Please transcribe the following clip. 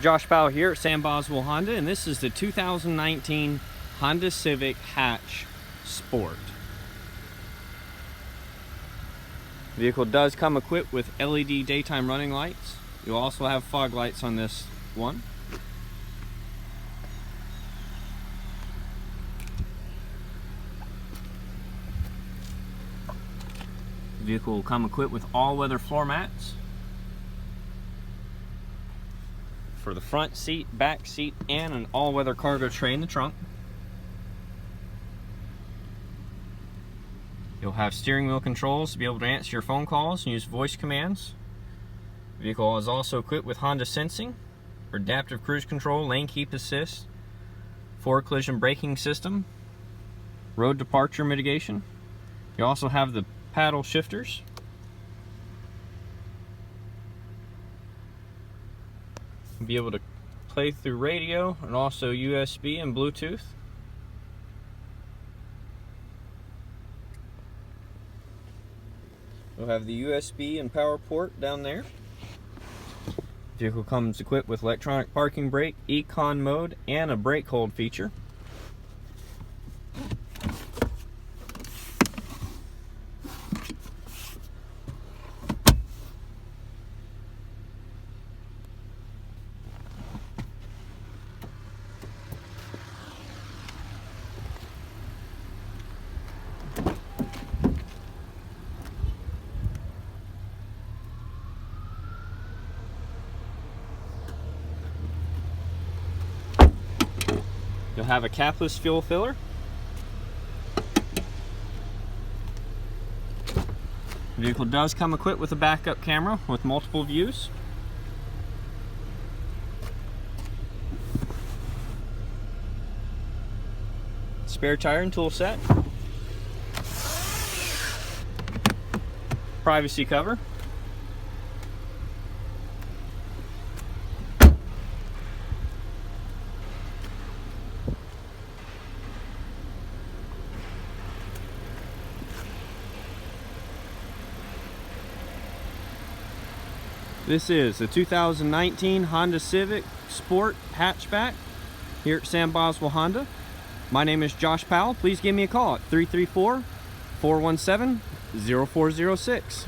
Josh Powell here at Sam Boswell Honda, and this is the 2019 Honda Civic Hatch Sport. The vehicle does come equipped with LED daytime running lights. You'll also have fog lights on this one. The vehicle will come equipped with all-weather floor mats for the front seat, back seat, and an all-weather cargo tray in the trunk. You'll have steering wheel controls to be able to answer your phone calls and use voice commands. The vehicle is also equipped with Honda Sensing, adaptive cruise control, lane keep assist, forward collision braking system, road departure mitigation. You also have the paddle shifters. You'll be able to play through radio and also USB and Bluetooth. You'll have the USB and power port down there. The vehicle comes equipped with electronic parking brake, Econ mode, and a brake hold feature. You'll have a capless fuel filler. The vehicle does come equipped with a backup camera with multiple views. Spare tire and tool set. Privacy cover. This is the 2019 Honda Civic Sport Hatchback here at Sam Boswell Honda. My name is Josh Powell. Please give me a call at 334-417-0406.